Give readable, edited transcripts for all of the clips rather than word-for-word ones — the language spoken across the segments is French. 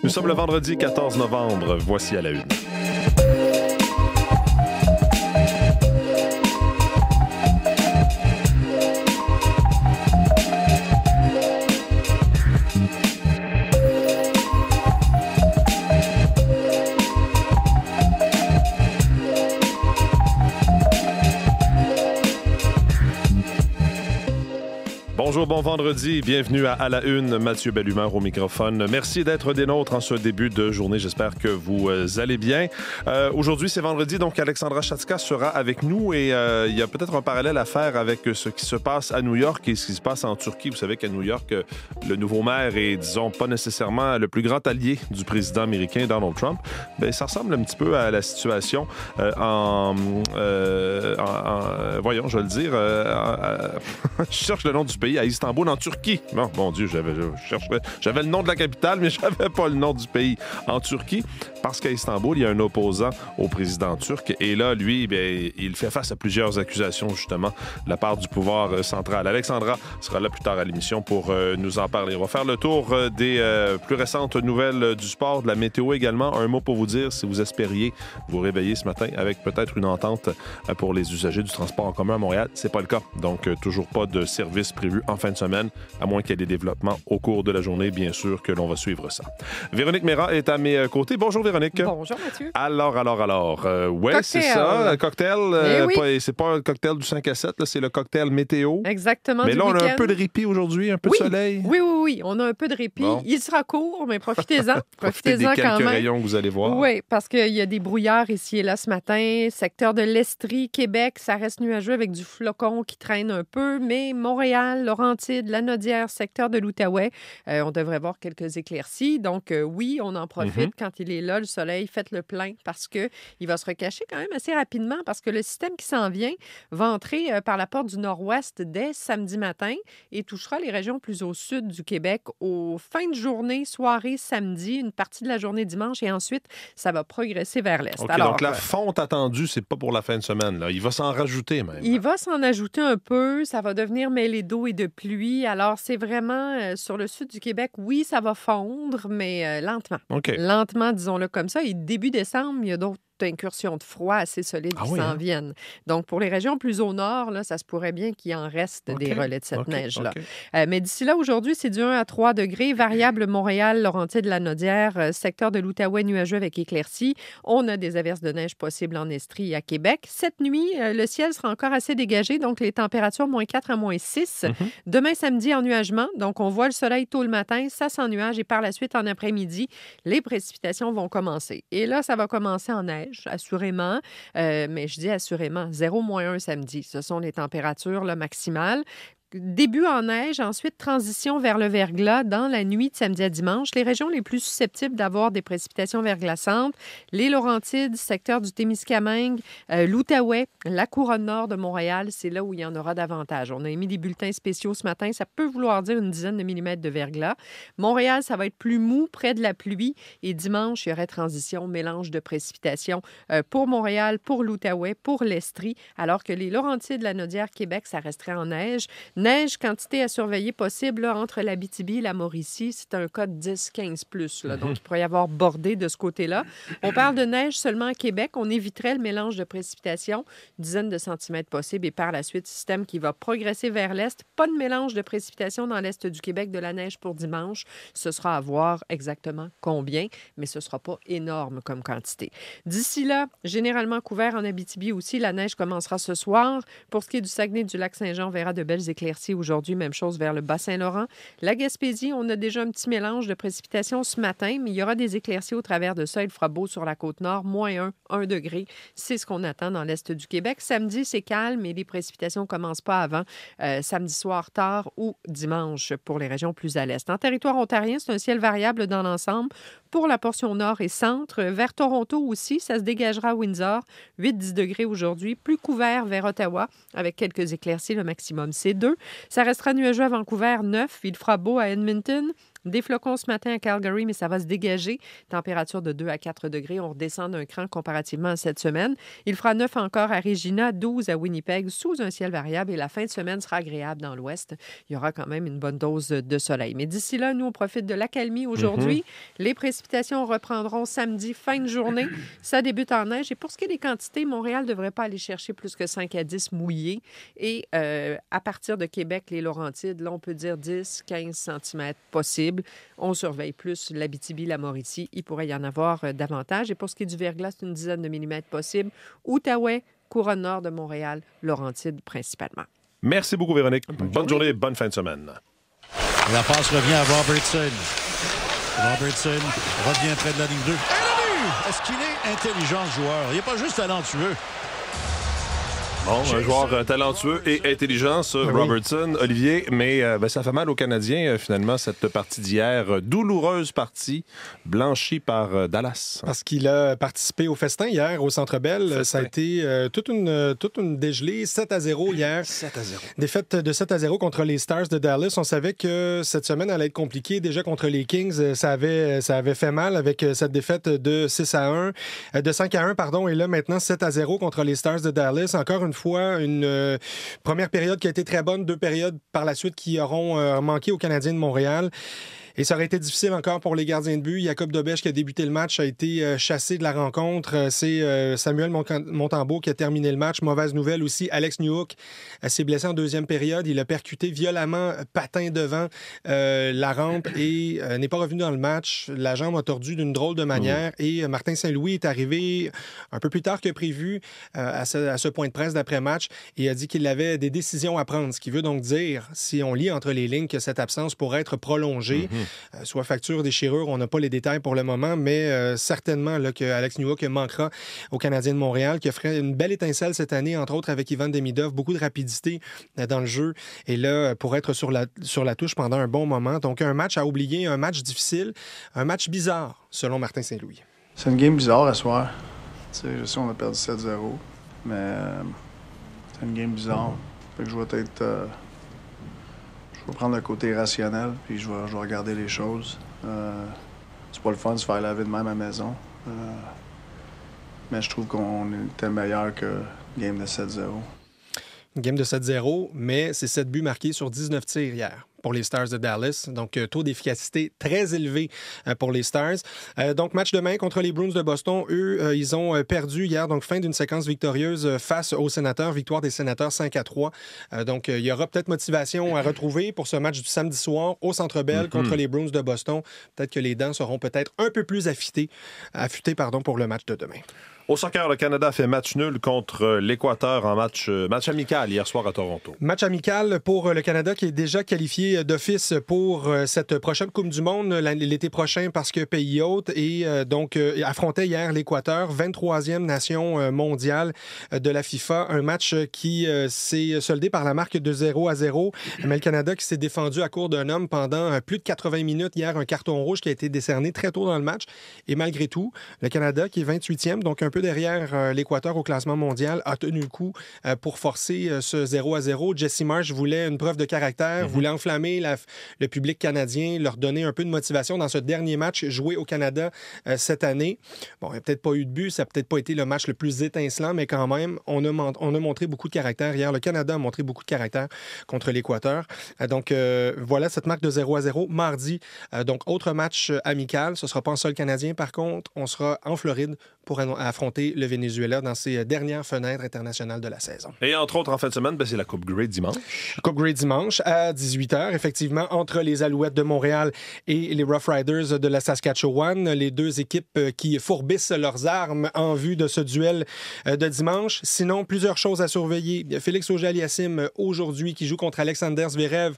Nous sommes le vendredi 14 novembre. Voici à la une. Bonjour, bon vendredi. Bienvenue à la une. Mathieu Bellumeur au microphone. Merci d'être des nôtres en ce début de journée. J'espère que vous allez bien. Aujourd'hui, c'est vendredi, donc Alexandra Chatzka sera avec nous et il y a peut-être un parallèle à faire avec ce qui se passe à New York et ce qui se passe en Turquie. Vous savez qu'à New York, le nouveau maire est, disons, pas nécessairement le plus grand allié du président américain Donald Trump. Bien, ça ressemble un petit peu à la situation voyons, je vais le dire, je cherche le nom du pays, à Istanbul, en Turquie. Non, mon Dieu, j'avais le nom de la capitale, mais je n'avais pas le nom du pays en Turquie, parce qu'à Istanbul, il y a un opposant au président turc. Et là, lui, bien, il fait face à plusieurs accusations, justement, de la part du pouvoir central. Alexandra sera là plus tard à l'émission pour nous en parler. On va faire le tour des plus récentes nouvelles du sport, de la météo également. Un mot pour vous dire, si vous espériez vous réveiller ce matin avec peut-être une entente pour les usagers du transport en commun à Montréal, c'est pas le cas. Donc, toujours pas de service prévu en fin de semaine, à moins qu'il y ait des développements au cours de la journée, bien sûr que l'on va suivre ça. Véronique Méran est à mes côtés. Bonjour Véronique. Bonjour Mathieu. Alors, ouais, c'est ça, un cocktail. Oui. C'est pas un cocktail du 5 à 7, là, c'est le cocktail météo. Exactement. Mais du là, on week-end. a un peu de répit aujourd'hui, un peu de soleil. Oui, on a un peu de répit. Bon. Il sera court, mais profitez-en. Profitez des quand quelques même. rayons que vous allez voir. Oui, parce qu'il y a des brouillards ici et là ce matin. Secteur de l'Estrie, Québec, ça reste nuageux avec du flocon qui traîne un peu, mais Montréal, Laurentides, Lanaudière, secteur de l'Outaouais, on devrait voir quelques éclaircies. Donc, oui, on en profite quand il est là, le soleil. Faites le plein parce qu'il va se recacher quand même assez rapidement parce que le système qui s'en vient va entrer par la porte du nord-ouest dès samedi matin et touchera les régions plus au sud du Québec aux fins de journée, soirée, samedi, une partie de la journée dimanche et ensuite, ça va progresser vers l'est. OK, Alors, donc la fonte attendue, c'est pas pour la fin de semaine. Là. Il va s'en rajouter même. Il va s'en ajouter un peu. Ça va devenir mêlé d'eau et de pluie. Alors, c'est vraiment sur le sud du Québec, oui, ça va fondre, mais lentement. OK. Lentement, disons-le comme ça. Et début décembre, il y a d'autres incursions de froid assez solides qui s'en viennent. Donc, pour les régions plus au nord, là, ça se pourrait bien qu'il en reste des relais de cette neige-là. Mais d'ici là, aujourd'hui, c'est du 1 à 3 degrés. Variable Montréal, Laurentides, Lanaudière, secteur de l'Outaouais nuageux avec éclaircies. On a des averses de neige possibles en Estrie et à Québec. Cette nuit, le ciel sera encore assez dégagé, donc les températures moins 4 à moins 6. Demain, samedi, ennuagement. Donc, on voit le soleil tôt le matin, ça s'ennuage et par la suite, en après-midi, les précipitations vont commencer. Et là, ça va commencer en neige, assurément, mais je dis assurément, 0-1 samedi. Ce sont les températures là, maximales. Début en neige, ensuite transition vers le verglas dans la nuit de samedi à dimanche. Les régions les plus susceptibles d'avoir des précipitations verglaçantes, les Laurentides, secteur du Témiscamingue, l'Outaouais, la couronne nord de Montréal, c'est là où il y en aura davantage. On a émis des bulletins spéciaux ce matin, ça peut vouloir dire une dizaine de millimètres de verglas. Montréal, ça va être plus mou, près de la pluie. Et dimanche, il y aurait transition, mélange de précipitations pour Montréal, pour l'Outaouais, pour l'Estrie, alors que les Laurentides, Lanaudière, Québec, ça resterait en neige. Neige, quantité à surveiller possible là, entre l'Abitibi et la Mauricie. C'est un cas de 10-15 plus. Là, donc, il pourrait y avoir bordé de ce côté-là. On parle de neige seulement à Québec. On éviterait le mélange de précipitations, dizaines de centimètres possibles. Et par la suite, système qui va progresser vers l'est. Pas de mélange de précipitations dans l'est du Québec, de la neige pour dimanche. Ce sera à voir exactement combien, mais ce ne sera pas énorme comme quantité. D'ici là, généralement couvert en Abitibi aussi. La neige commencera ce soir. Pour ce qui est du Saguenay, du Lac-Saint-Jean, on verra de belles éclaircies aujourd'hui, même chose vers le Bas-Saint-Laurent. La Gaspésie, on a déjà un petit mélange de précipitations ce matin, mais il y aura des éclaircies au travers de ça. Il fera beau sur la Côte-Nord, moins 1 degré. C'est ce qu'on attend dans l'est du Québec. Samedi, c'est calme et les précipitations ne commencent pas avant samedi soir tard ou dimanche pour les régions plus à l'est. En territoire ontarien, c'est un ciel variable dans l'ensemble. Pour la portion nord et centre, vers Toronto aussi, ça se dégagera à Windsor. 8-10 degrés aujourd'hui, plus couvert vers Ottawa, avec quelques éclaircies, le maximum c'est 2. Ça restera nuageux à Vancouver, 9. Il fera beau à Edmonton. Des flocons ce matin à Calgary, mais ça va se dégager. Température de 2 à 4 degrés. On redescend d'un cran comparativement à cette semaine. Il fera 9 encore à Regina, 12 à Winnipeg, sous un ciel variable. Et la fin de semaine sera agréable dans l'ouest. Il y aura quand même une bonne dose de soleil. Mais d'ici là, nous, on profite de l'accalmie aujourd'hui. Les précipitations reprendront samedi, fin de journée. Ça débute en neige. Et pour ce qui est des quantités, Montréal ne devrait pas aller chercher plus que 5 à 10 mouillés. Et à partir de Québec, les Laurentides, là, on peut dire 10, 15 cm possible. On surveille plus l'Abitibi, la Mauricie. Il pourrait y en avoir davantage. Et pour ce qui est du verglas, c'est une dizaine de millimètres possible. Outaouais, couronne nord de Montréal, Laurentides principalement. Merci beaucoup, Véronique. Bonne journée et bonne fin de semaine. La passe revient à Robertson. Robertson revient près de la ligne 2. Est-ce qu'il est intelligent, ce joueur? Il n'est pas juste talentueux. Bon, un joueur talentueux et intelligent, ça, Robertson, Olivier, mais ça fait mal aux Canadiens, finalement, cette partie d'hier. Douloureuse partie, blanchie par Dallas. Parce qu'il a participé au festin hier au Centre Bell. Ça a été toute une dégelée. 7-0 hier. 7-0. Défaite de 7-0 contre les Stars de Dallas. On savait que cette semaine allait être compliquée. Déjà contre les Kings, ça avait fait mal avec cette défaite de 5-1, pardon. Et là, maintenant, 7-0 contre les Stars de Dallas. Encore une fois, une première période qui a été très bonne, 2 périodes par la suite qui auront manqué aux Canadiens de Montréal. Et ça aurait été difficile encore pour les gardiens de but. Jacob Dobèche, qui a débuté le match, a été chassé de la rencontre. C'est Samuel Montembeault qui a terminé le match. Mauvaise nouvelle aussi, Alex Newhook s'est blessé en deuxième période. Il a percuté violemment, patin devant la rampe et n'est pas revenu dans le match. La jambe a tordu d'une drôle de manière. Et Martin Saint-Louis est arrivé un peu plus tard que prévu à ce point de presse d'après-match et a dit qu'il avait des décisions à prendre. Ce qui veut donc dire, si on lit entre les lignes, que cette absence pourrait être prolongée. Soit facture, déchirure, on n'a pas les détails pour le moment, mais certainement là, que Alex Newhook manquera aux Canadiens de Montréal, qui ferait une belle étincelle cette année, entre autres avec Ivan Demidov, beaucoup de rapidité dans le jeu, et là, pour être sur la touche pendant un bon moment. Donc, un match à oublier, un match difficile, un match bizarre, selon Martin Saint-Louis. C'est une game bizarre à soir. T'sais, je sais qu'on a perdu 7-0, mais c'est une game bizarre. Fait que je vais être... Je vais prendre le côté rationnel, puis je vais regarder les choses. C'est pas le fun de se faire laver de même à la maison. Mais je trouve qu'on était meilleur que game de 7-0. Une game de 7-0, mais c'est 7 buts marqués sur 19 tirs hier pour les Stars de Dallas. Donc, taux d'efficacité très élevé pour les Stars. Donc, match demain contre les Bruins de Boston. Eux, ils ont perdu hier, donc fin d'une séquence victorieuse face aux Sénateurs. Victoire des Sénateurs 5-3. Donc, il y aura peut-être motivation à retrouver pour ce match du samedi soir au Centre Bell contre les Bruins de Boston. Peut-être que les dents seront peut-être un peu plus affûtées pour le match de demain. Au soccer, le Canada a fait match nul contre l'Équateur en match amical hier soir à Toronto. Match amical pour le Canada qui est déjà qualifié d'office pour cette prochaine Coupe du Monde l'été prochain parce que pays hôte et donc affrontait hier l'Équateur, 23e nation mondiale de la FIFA. Un match qui s'est soldé par la marque de 0-0. Mais le Canada qui s'est défendu à court d'un homme pendant plus de 80 minutes hier, un carton rouge qui a été décerné très tôt dans le match. Et malgré tout, le Canada qui est 28e, donc un peu derrière l'Équateur au classement mondial, a tenu le coup pour forcer ce 0-0. Jesse Marsh voulait une preuve de caractère, voulait enflammer le public canadien, leur donner un peu de motivation dans ce dernier match joué au Canada cette année. Bon, il n'y a peut-être pas eu de but, ça n'a peut-être pas été le match le plus étincelant, mais quand même, on a montré beaucoup de caractère hier. Le Canada a montré beaucoup de caractère contre l'Équateur. Donc, voilà cette marque de 0-0. Mardi, donc, autre match amical. Ce ne sera pas un seul Canadien, par contre. On sera en Floride pour affronter le Venezuela dans ses dernières fenêtres internationales de la saison. Et entre autres, en fin de semaine, c'est la Coupe Grey dimanche. Coupe Grey dimanche à 18h, effectivement, entre les Alouettes de Montréal et les Rough Riders de la Saskatchewan. Les deux équipes qui fourbissent leurs armes en vue de ce duel de dimanche. Sinon, plusieurs choses à surveiller. Félix Auger-Aliassime, aujourd'hui, qui joue contre Alexander Zverev.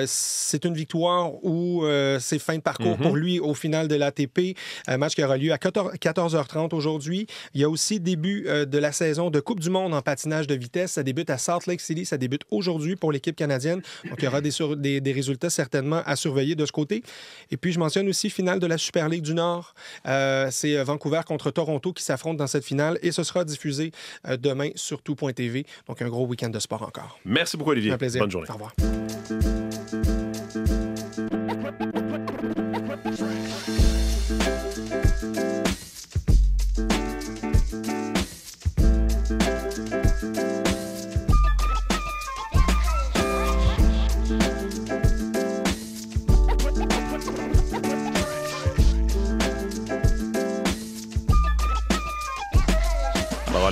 C'est une victoire où c'est fin de parcours pour lui au final de l'ATP. Un match qui aura lieu à 14h30 aujourd'hui. Il y a aussi début de la saison de Coupe du Monde en patinage de vitesse. Ça débute à Salt Lake City. Ça débute aujourd'hui pour l'équipe canadienne. Donc, il y aura des résultats certainement à surveiller de ce côté. Et puis, je mentionne aussi finale de la Super League du Nord. C'est Vancouver contre Toronto qui s'affrontent dans cette finale et ce sera diffusé demain sur tout.tv. Donc, un gros week-end de sport encore. Merci beaucoup, Olivier. Un plaisir. Bonne journée. Au revoir.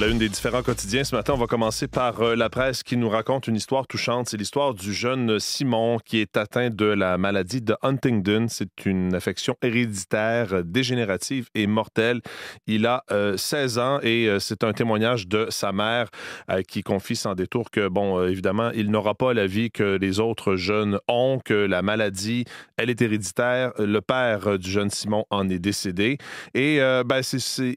une des différents quotidiens. Ce matin, on va commencer par La Presse qui nous raconte une histoire touchante. C'est l'histoire du jeune Simon qui est atteint de la maladie de Huntington. C'est une affection héréditaire, dégénérative et mortelle. Il a 16 ans et c'est un témoignage de sa mère qui confie sans détour que, bon, évidemment, il n'aura pas la vie que les autres jeunes ont, que la maladie, elle est héréditaire. Le père du jeune Simon en est décédé et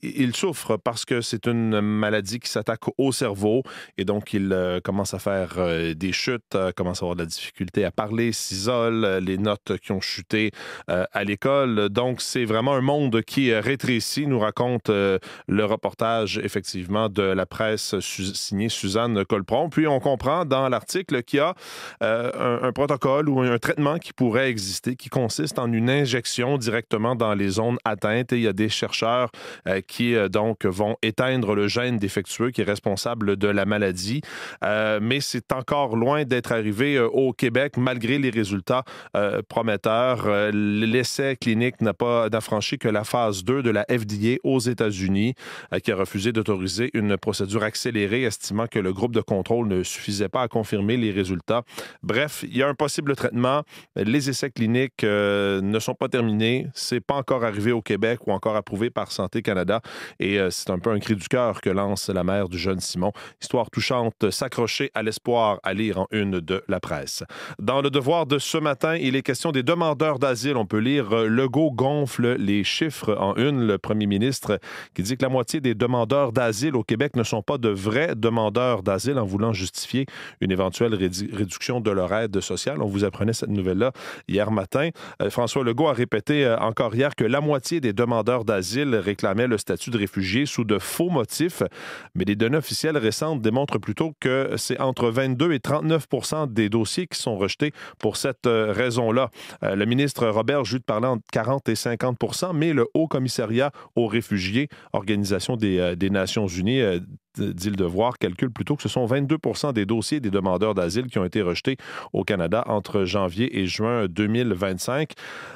il souffre parce que c'est une maladie qui s'attaque au cerveau et donc il commence à faire des chutes, commence à avoir de la difficulté à parler, s'isole, les notes qui ont chuté à l'école. Donc c'est vraiment un monde qui rétrécit, nous raconte le reportage effectivement de La Presse signé Suzanne Colpron. Puis on comprend dans l'article qu'il y a un protocole ou un traitement qui pourrait exister qui consiste en une injection directement dans les zones atteintes et il y a des chercheurs qui donc vont éteindre le gène défectueux qui est responsable de la maladie. Mais c'est encore loin d'être arrivé au Québec malgré les résultats prometteurs. L'essai clinique n'a franchi que la phase 2 de la FDA aux États-Unis qui a refusé d'autoriser une procédure accélérée estimant que le groupe de contrôle ne suffisait pas à confirmer les résultats. Bref, il y a un possible traitement. Les essais cliniques ne sont pas terminés. C'est pas encore arrivé au Québec ou encore approuvé par Santé Canada. Et c'est un peu un cri du cœur que lance la mère du jeune Simon. Histoire touchante, s'accrocher à l'espoir à lire en une de La Presse. Dans Le Devoir de ce matin, il est question des demandeurs d'asile. On peut lire Legault gonfle les chiffres en une. Le premier ministre qui dit que la moitié des demandeurs d'asile au Québec ne sont pas de vrais demandeurs d'asile en voulant justifier une éventuelle réduction de leur aide sociale. On vous apprenait cette nouvelle-là hier matin. François Legault a répété encore hier que la moitié des demandeurs d'asile réclamaient le statut de réfugié sous de faux motifs, mais les données officielles récentes démontrent plutôt que c'est entre 22 et 39 % des dossiers qui sont rejetés pour cette raison-là. Le ministre Robert Jude parlait entre 40 et 50 %, mais le Haut Commissariat aux réfugiés, Organisation des Nations unies, dit Le Devoir, calcule plutôt que ce sont 22 % des dossiers des demandeurs d'asile qui ont été rejetés au Canada entre janvier et juin 2025.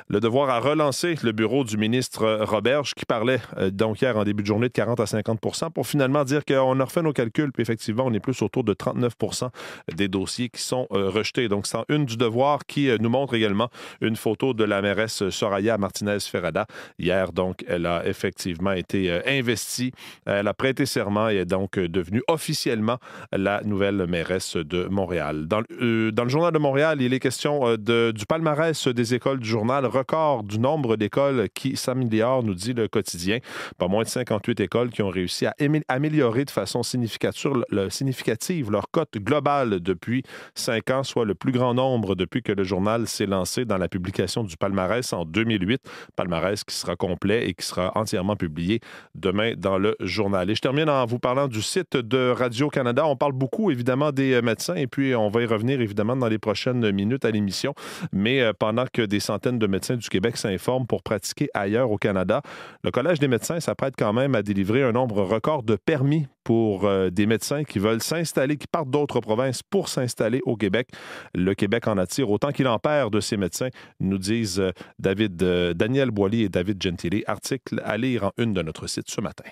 Le Devoir a relancé le bureau du ministre Roberge qui parlait donc hier en début de journée de 40 à 50 % pour finalement dire qu'on a refait nos calculs puis effectivement on est plus autour de 39 % des dossiers qui sont rejetés. Donc c'est en une du Devoir qui nous montre également une photo de la mairesse Soraya Martinez-Ferrada. Hier donc elle a effectivement été investie, elle a prêté serment et est donc devenue officiellement la nouvelle mairesse de Montréal. Dans le Journal de Montréal, il est question du palmarès des écoles du journal, record du nombre d'écoles qui s'améliorent, nous dit le quotidien. Pas moins de 58 écoles qui ont réussi à améliorer de façon significative leur cote globale depuis 5 ans, soit le plus grand nombre depuis que le journal s'est lancé dans la publication du palmarès en 2008. Palmarès qui sera complet et qui sera entièrement publié demain dans le journal. Et je termine en vous parlant du site de Radio-Canada. On parle beaucoup, évidemment, des médecins et puis on va y revenir, évidemment, dans les prochaines minutes à l'émission. Mais pendant que des centaines de médecins du Québec s'informent pour pratiquer ailleurs au Canada, le Collège des médecins s'apprête quand même à délivrer un nombre record de permis pour des médecins qui veulent s'installer, qui partent d'autres provinces pour s'installer au Québec. Le Québec en attire autant qu'il en perd de ses médecins, nous disent Daniel Boily et David Gentili. Article à lire en une de notre site ce matin.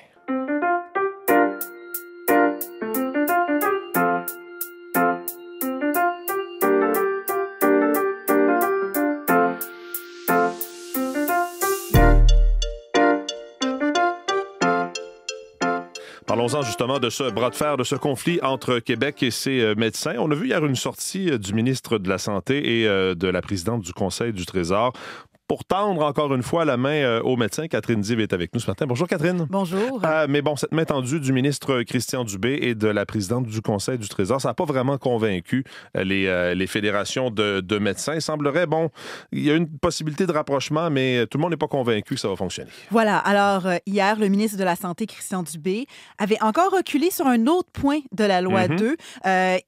Parlons-en justement de ce bras de fer, de ce conflit entre Québec et ses médecins. On a vu hier une sortie du ministre de la Santé et de la présidente du Conseil du Trésor pour tendre encore une fois la main aux médecins. Catherine Dive est avec nous ce matin. Bonjour Catherine. Bonjour. Mais bon, cette main tendue du ministre Christian Dubé et de la présidente du Conseil du Trésor, ça n'a pas vraiment convaincu les fédérations de médecins. Il semblerait, bon, il y a une possibilité de rapprochement, mais tout le monde n'est pas convaincu que ça va fonctionner. Voilà. Alors, hier, le ministre de la Santé, Christian Dubé, avait encore reculé sur un autre point de la loi 2.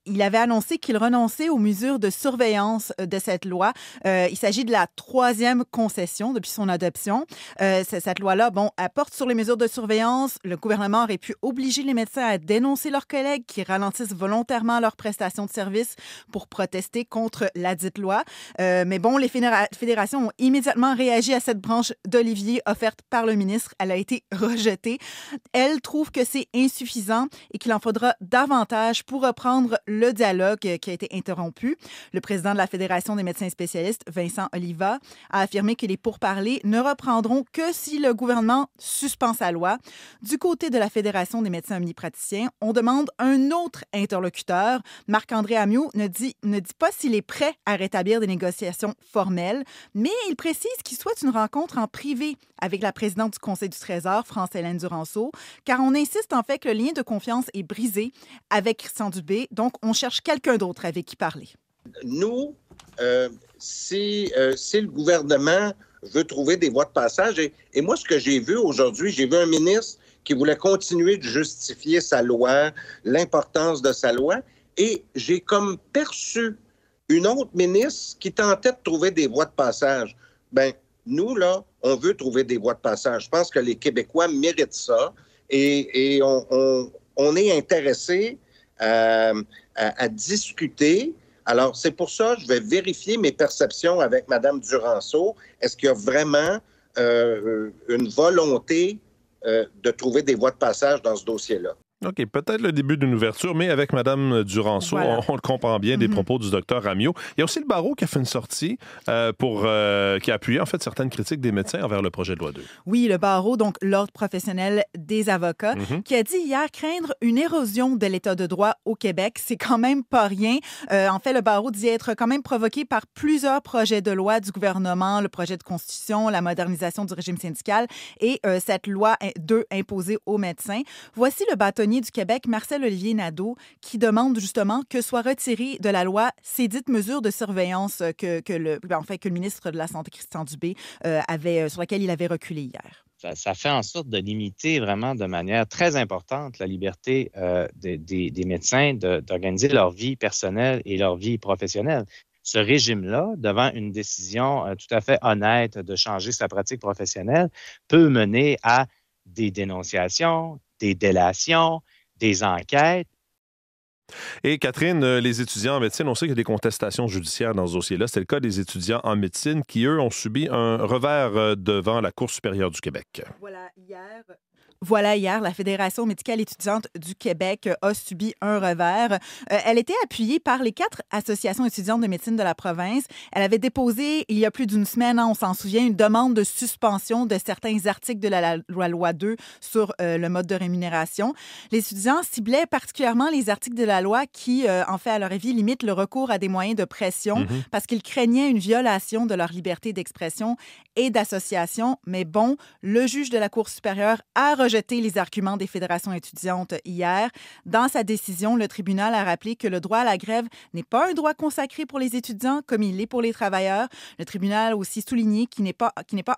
Il avait annoncé qu'il renonçait aux mesures de surveillance de cette loi. Il s'agit de la troisième concession depuis son adoption. Cette loi-là, elle porte sur les mesures de surveillance. Le gouvernement aurait pu obliger les médecins à dénoncer leurs collègues qui ralentissent volontairement leurs prestations de services pour protester contre ladite loi. Mais les fédérations ont immédiatement réagi à cette branche d'olivier offerte par le ministre. Elle a été rejetée. Elle trouve que c'est insuffisant et qu'il en faudra davantage pour reprendre le dialogue qui a été interrompu. Le président de la Fédération des médecins spécialistes, Vincent Oliva, a affirmé que les pourparlers ne reprendront que si le gouvernement suspend sa loi. Du côté de la Fédération des médecins omnipraticiens, on demande un autre interlocuteur. Marc-André Ammiot ne dit pas s'il est prêt à rétablir des négociations formelles, mais il précise qu'il souhaite une rencontre en privé avec la présidente du Conseil du Trésor, France-Hélène Duranceau, car on insiste en fait que le lien de confiance est brisé avec Christian Dubé, donc on cherche quelqu'un d'autre avec qui parler. Nous, si le gouvernement veut trouver des voies de passage, et moi, ce que j'ai vu aujourd'hui, j'ai vu un ministre qui voulait continuer de justifier sa loi, l'importance de sa loi, et j'ai comme perçu une autre ministre qui tentait de trouver des voies de passage. Bien, nous, là, on veut trouver des voies de passage. Je pense que les Québécois méritent ça et on est intéressés à discuter. Alors, c'est pour ça que je vais vérifier mes perceptions avec Mme Duranceau. Est-ce qu'il y a vraiment une volonté de trouver des voies de passage dans ce dossier-là? OK, peut-être le début d'une ouverture, mais avec Mme Duranceau, voilà. on le comprend bien des propos du docteur Ammiot. Il y a aussi le barreau qui a fait une sortie qui a appuyé en fait certaines critiques des médecins envers le projet de loi 2. Oui, le barreau, donc l'Ordre professionnel des avocats, qui a dit hier craindre une érosion de l'état de droit au Québec. C'est quand même pas rien. En fait, le barreau dit être quand même provoqué par plusieurs projets de loi du gouvernement, le projet de constitution, la modernisation du régime syndical et cette loi 2 imposée aux médecins. Voici le bâtonnier du Québec, Marcel-Olivier Nadeau, qui demande justement que soient retirées de la loi ces dites mesures de surveillance que le ministre de la Santé, Christian Dubé, sur laquelle il avait reculé hier. Ça fait en sorte de limiter vraiment de manière très importante la liberté des médecins d'organiser leur vie personnelle et leur vie professionnelle. Ce régime-là, devant une décision tout à fait honnête de changer sa pratique professionnelle, peut mener à des dénonciations, des délations, des enquêtes. Et Catherine, les étudiants en médecine, on sait qu'il y a des contestations judiciaires dans ce dossier-là. C'est le cas des étudiants en médecine qui, eux, ont subi un revers devant la Cour supérieure du Québec. Voilà, hier, la Fédération médicale étudiante du Québec a subi un revers. Elle était appuyée par les 4 associations étudiantes de médecine de la province. Elle avait déposé, il y a plus d'une semaine, on s'en souvient, une demande de suspension de certains articles de la loi 2 sur le mode de rémunération. Les étudiants ciblaient particulièrement les articles de la loi qui, en fait, à leur avis, limitent le recours à des moyens de pression parce qu'ils craignaient une violation de leur liberté d'expression et d'association. Mais bon, le juge de la Cour supérieure a rejeté les arguments des fédérations étudiantes hier. Dans sa décision, le tribunal a rappelé que le droit à la grève n'est pas un droit consacré pour les étudiants comme il l'est pour les travailleurs. Le tribunal a aussi souligné qu'il n'est pas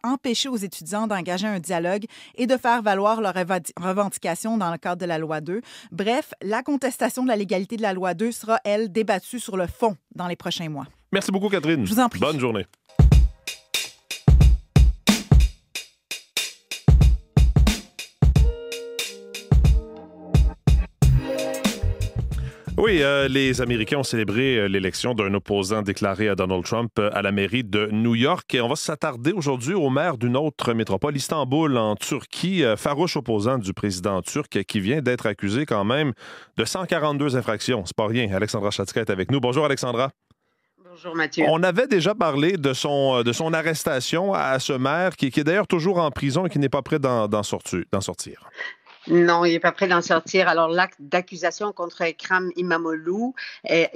empêché aux étudiants d'engager un dialogue et de faire valoir leurs revendications dans le cadre de la loi 2. Bref, la contestation de la légalité de la loi 2 sera, elle, débattue sur le fond dans les prochains mois. Merci beaucoup, Catherine. Je vous en prie. Bonne journée. Oui, les Américains ont célébré l'élection d'un opposant déclaré à Donald Trump à la mairie de New York. Et on va s'attarder aujourd'hui au maire d'une autre métropole, Istanbul, en Turquie, farouche opposant du président turc qui vient d'être accusé quand même de 142 infractions. C'est pas rien. Alexandra Chatzka est avec nous. Bonjour, Alexandra. Bonjour, Mathieu. On avait déjà parlé de son arrestation à ce maire qui est d'ailleurs toujours en prison et qui n'est pas prêt d'en sortir. Non, il n'est pas prêt d'en sortir. Alors, l'acte d'accusation contre Ekrem İmamoğlu,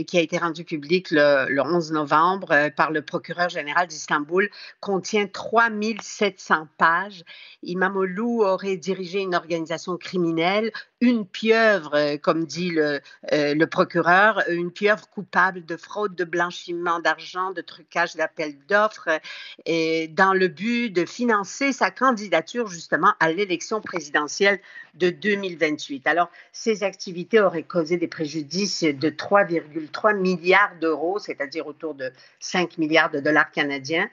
qui a été rendu public le 11 novembre par le procureur général d'Istanbul, contient 3700 pages. İmamoğlu aurait dirigé une organisation criminelle, une pieuvre, comme dit le procureur, une pieuvre coupable de fraude, de blanchiment d'argent, de trucage d'appels d'offres, et dans le but de financer sa candidature justement à l'élection présidentielle de 2028. Alors, ces activités auraient causé des préjudices de 3,3 milliards d'euros, c'est-à-dire autour de 5 milliards de dollars canadiens.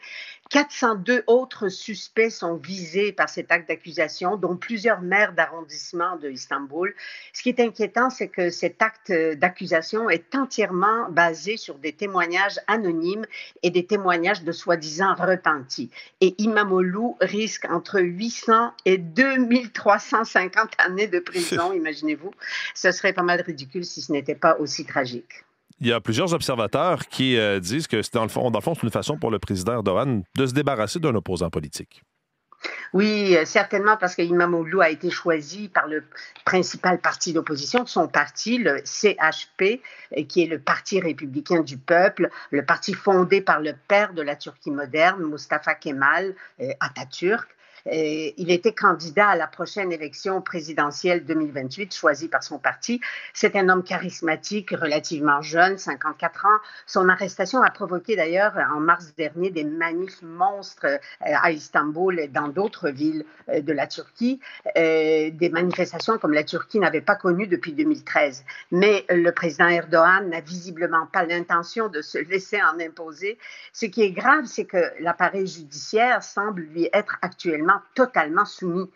402 autres suspects sont visés par cet acte d'accusation, dont plusieurs maires d'arrondissement de Istanbul. Ce qui est inquiétant, c'est que cet acte d'accusation est entièrement basé sur des témoignages anonymes et des témoignages de soi-disant repentis. Et Imamoglu risque entre 800 et 2350 années de prison, imaginez-vous. Ce serait pas mal ridicule si ce n'était pas aussi tragique. Il y a plusieurs observateurs qui disent que dans le fond, c'est une façon pour le président Erdogan de se débarrasser d'un opposant politique. Oui, certainement, parce que Imamoglu a été choisi par le principal parti d'opposition, son parti, le CHP, qui est le Parti républicain du peuple, le parti fondé par le père de la Turquie moderne, Mustafa Kemal Atatürk. Il était candidat à la prochaine élection présidentielle 2028, choisi par son parti. C'est un homme charismatique, relativement jeune, 54 ans. Son arrestation a provoqué d'ailleurs en mars dernier des manifs monstres à Istanbul et dans d'autres villes de la Turquie. Des manifestations comme la Turquie n'avait pas connues depuis 2013. Mais le président Erdogan n'a visiblement pas l'intention de se laisser en imposer. Ce qui est grave, c'est que l'appareil judiciaire semble lui être actuellement totalement soumis.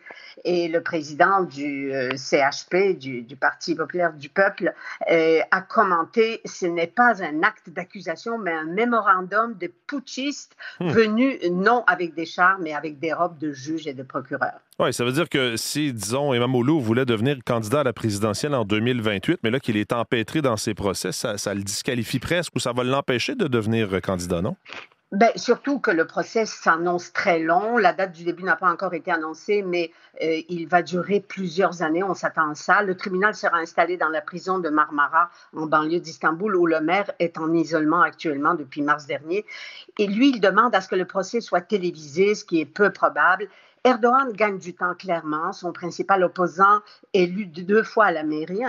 Et le président du CHP, du Parti populaire du peuple, a commenté « Ce n'est pas un acte d'accusation, mais un mémorandum de putschistes venus non avec des chars, mais avec des robes de juges et de procureurs. » Oui, ça veut dire que si, disons, Imamoglu voulait devenir candidat à la présidentielle en 2028, mais là qu'il est empêtré dans ses procès, ça le disqualifie presque ou ça va l'empêcher de devenir candidat, non? Bien, surtout que le procès s'annonce très long. La date du début n'a pas encore été annoncée, mais il va durer plusieurs années. On s'attend à ça. Le tribunal sera installé dans la prison de Marmara, en banlieue d'Istanbul, où le maire est en isolement actuellement depuis mars dernier. Et lui, il demande à ce que le procès soit télévisé, ce qui est peu probable. Erdogan gagne du temps clairement. Son principal opposant, élu 2 fois à la mairie,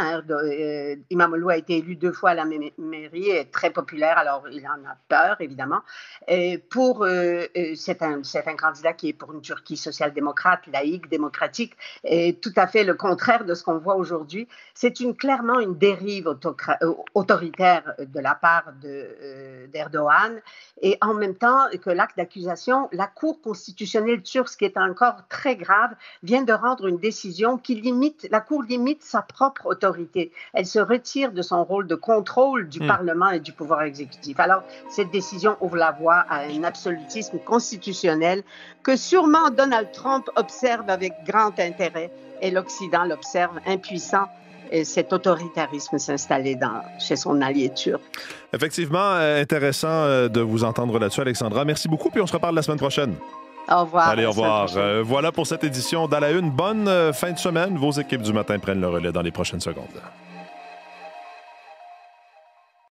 Imamoglu a été élu 2 fois à la mairie, est très populaire, alors il en a peur, évidemment. C'est un candidat qui est pour une Turquie social-démocrate, laïque, démocratique, et tout à fait le contraire de ce qu'on voit aujourd'hui. C'est clairement une dérive autoritaire de la part d'Erdogan, et en même temps que l'acte d'accusation, la Cour constitutionnelle turque, ce qui est encore très grave, vient de rendre une décision la Cour limite sa propre autorité. Elle se retire de son rôle de contrôle du Parlement et du pouvoir exécutif. Alors, cette décision ouvre la voie à un absolutisme constitutionnel que sûrement Donald Trump observe avec grand intérêt et l'Occident l'observe impuissant. Et cet autoritarisme s'installer chez son allié turc. Effectivement, intéressant de vous entendre là-dessus, Alexandra. Merci beaucoup, puis on se reparle la semaine prochaine. Au revoir. Allez, au revoir. Voilà pour cette édition d'À la Une. Bonne fin de semaine. Vos équipes du matin prennent le relais dans les prochaines secondes.